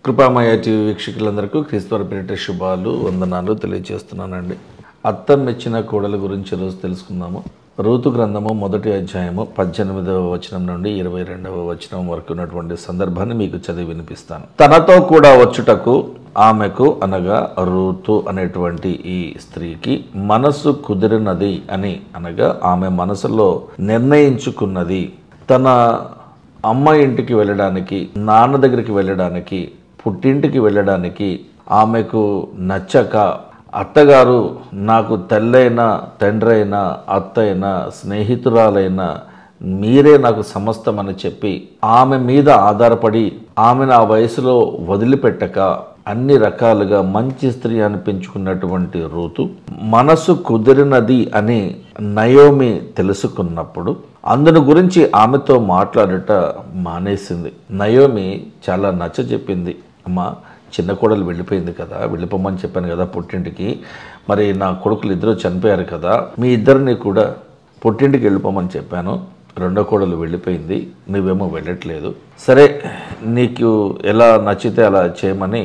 కృపామయ TV వీక్షకులందరికీ క్రీస్తువారి పేరిట శుభాలు వందనాలు తెలియజేస్తున్నానండి. అత్త మెచ్చిన కోడల గురించి రోజు తెలుసుకుందాము. రూతు గ్రంథము 1వ అధ్యాయము 18వ వచనం నుండి 22వ వచనం వరకు ఉన్నటువంటి సందర్భాన్ని మీకు చదివి వినిపిస్తాను. తనతో కూడా వచ్చుటకు ఆమెకు అనగా రూతు అనేటువంటి ఈ స్త్రీకి మనసు కుదిరినది అని అనగా ఆమె మనసులో నిర్ణయించుకున్నది. తన అమ్మ ఇంటికి వెళ్ళడానికి, నాన్న దగ్గరికి వెళ్ళడానికి, పుట్టింటికి వెళ్ళడానికి ఆమెకు నచ్చక అత్తగారు నాకు తల్లైనా, తండ్రైనా, అత్తైనా, స్నేహితురాలైనా మీరే నాకు సమస్తం అని చెప్పి ఆమె మీద ఆధారపడి ఆమెను ఆ వయసులో వదిలిపెట్టక అన్ని రకాలుగా మంచి స్త్రీ అనిపించుకున్నటువంటి రూతు మనసు కుదిరినది అని నయోమి తెలుసుకున్నప్పుడు అందును గురించి ఆమెతో మాట్లాడట మానేసింది. నయోమి చాలా నచ్చ చెప్పింది. అమ్మ, చిన్న కోడలు వెళ్ళిపోయింది కదా, వెళ్ళిపోమని చెప్పాను కదా పుట్టింటికి, మరి నా కొడుకులు ఇద్దరు చనిపోయారు కదా, మీ ఇద్దరిని కూడా పుట్టింటికి వెళ్ళిపోమని చెప్పాను, రెండో కోడలు వెళ్ళిపోయింది, నువ్వేమో వెళ్ళట్లేదు, సరే నీకు ఎలా నచ్చితే అలా చేయమని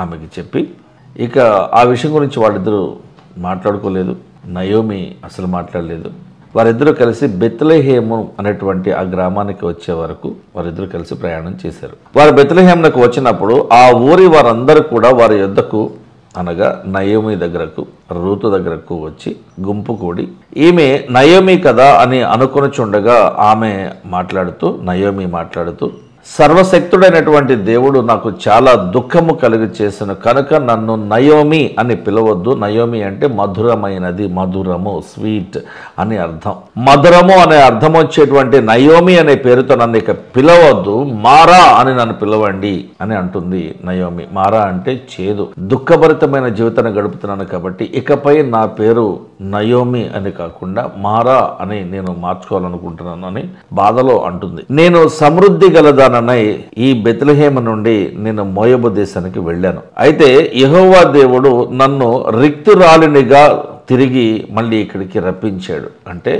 ఆమెకి చెప్పి ఇక ఆ విషయం గురించి వాళ్ళిద్దరూ మాట్లాడుకోలేదు. నయోమి అసలు మాట్లాడలేదు. వారిద్దరూ కలిసి బెత్లెహేము అనేటువంటి ఆ గ్రామానికి వచ్చే వరకు వారిద్దరూ కలిసి ప్రయాణం చేశారు. వారు బెత్లెహేమునకు వచ్చినప్పుడు ఆ ఊరి వారందరూ కూడా వారి యొద్దకు అనగా నయోమి దగ్గరకు, రూతు దగ్గరకు వచ్చి గుంపు కూడి ఈమె నయోమి కదా అని అనుకొనుచుండగా నయోమి మాట్లాడుతూ సర్వశక్తుడైనటువంటి దేవుడు నాకు చాలా దుఃఖము కలుగు చేసిన కనుక నన్ను నయోమి అని పిలవద్దు. నయోమి అంటే మధురమైనది, మధురము, స్వీట్ అని అర్థం. మధురము అనే అర్థం వచ్చేటువంటి నయోమి అనే పేరుతో నన్ను ఇక పిలవద్దు, మారా అని నన్ను పిలవండి అని అంటుంది నయోమి. మారా అంటే చేదు, దుఃఖభరితమైన జీవితాన్ని గడుపుతున్నాను కాబట్టి ఇకపై నా పేరు నయోమి అని కాకుండా మారా అని నేను మార్చుకోవాలనుకుంటున్నాను అని బాధలో అంటుంది. నేను సమృద్ధి గలదానై ఈ బెత్లెహేము నుండి నేను మోయాబు దేశానికి వెళ్ళాను. అయితే యెహోవా దేవుడు నన్ను రిక్తురాలినిగా తిరిగి మళ్ళీ ఇక్కడికి రప్పించాడు. అంటే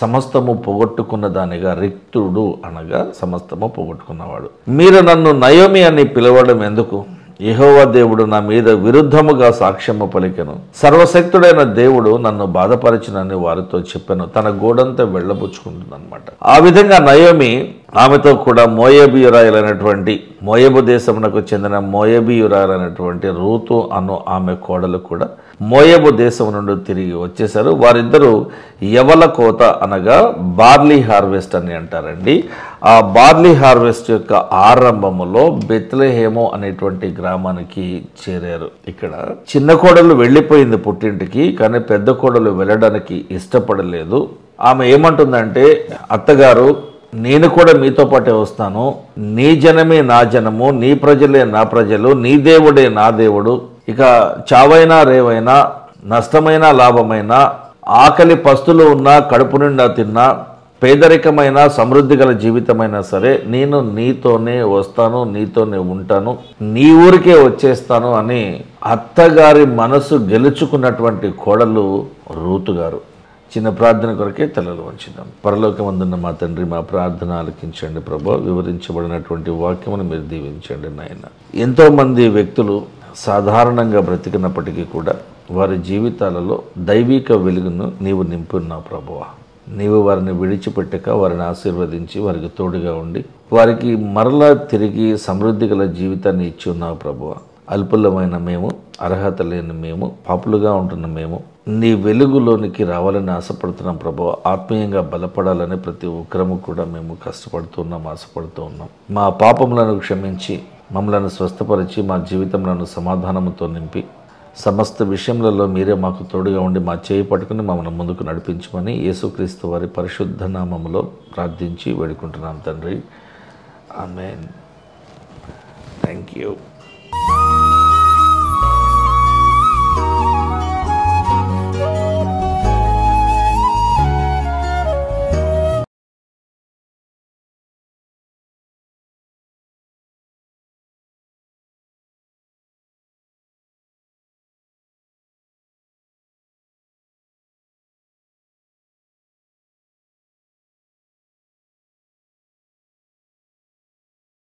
సమస్తము పోగొట్టుకున్న దానిగా, రిక్తుడు అనగా సమస్తము పోగొట్టుకున్నవాడు. మీరు నన్ను నయోమి అని పిలవడం ఎందుకు? యెహోవా దేవుడు నా మీద విరుద్ధముగా సాక్ష్యము పలికెను, సర్వశక్తుడైన దేవుడు నన్ను బాధపరిచినని వారితో చెప్పాను. తన గోడంతా వెళ్ళబుచ్చుకుంటుంది అనమాట. ఆ విధంగా నయోమి ఆమెతో కూడా మోయాబు దేశమునకు చెందిన మోయాబీయురాలైనటువంటి రూతు అను ఆమె కోడలు కూడా మోయాబు దేశం నుండి తిరిగి వచ్చేశారు. వారిద్దరూ యవల కోత అనగా బార్లీ హార్వెస్ట్ అని అంటారండి. ఆ బార్లీ హార్వెస్ట్ యొక్క ఆరంభములో బెత్లెహేము అనేటువంటి గ్రామానికి చేరారు. ఇక్కడ చిన్న కోడలు వెళ్ళిపోయింది పుట్టింటికి, కానీ పెద్ద కోడలు వెళ్ళడానికి ఇష్టపడలేదు. ఆమె ఏమంటుందంటే, అత్తగారు నేను కూడా మీతో పాటే వస్తాను, నీ జనమే నా జనము, నీ ప్రజలే నా ప్రజలు, నీ దేవుడే నా దేవుడు, ఇక చావైనా రేవైనా, నష్టమైన లాభమైనా, ఆకలి పస్తులు ఉన్నా, కడుపు నిండా తిన్నా, పేదరికమైన సమృద్ధి గల జీవితమైనా సరే నేను నీతోనే వస్తాను, నీతోనే ఉంటాను, నీ ఊరికే వచ్చేస్తాను అని అత్తగారి మనసు గెలుచుకున్నటువంటి కోడలు రూతు గారు. చిన్న ప్రార్థన కొరకే తలలు వంచుదాం. పరలోకమందున్న మా తండ్రి, మా ప్రార్థన ఆలకించండి ప్రభా. వివరించబడినటువంటి వాక్యమును మీరు దీవించండి నాయన. ఎంతోమంది వ్యక్తులు సాధారణంగా బ్రతికినప్పటికీ కూడా వారి జీవితాలలో దైవిక వెలుగును నీవు నింపున్నావు ప్రభువా. నీవు వారిని విడిచిపెట్టక వారిని ఆశీర్వదించి వారికి తోడుగా ఉండి వారికి మరలా తిరిగి సమృద్ధి గల జీవితాన్ని ఇచ్చి ఉన్నావు ప్రభువా. అల్పులమైన మేము, అర్హత లేని మేము, పాపులుగా ఉంటున్న మేము నీ వెలుగులోనికి రావాలని ఆశపడుతున్నాం ప్రభువా. ఆత్మీయంగా బలపడాలని ప్రతి ఒక్కరము కూడా మేము కష్టపడుతున్నాం, ఆశపడుతూ ఉన్నాం. మా పాపములను క్షమించి మమ్మలను స్వస్థపరిచి మా జీవితంలో సమాధానముతో నింపి సమస్త విషయములలో మీరే మాకు తోడుగా ఉండి మా చేయి పట్టుకుని మమ్మల్ని ముందుకు నడిపించమని యేసుక్రీస్తు వారి పరిశుద్ధ నామములో ప్రార్థించి వేడుకుంటున్నాం తండ్రి. ఆమేన్. Thank you.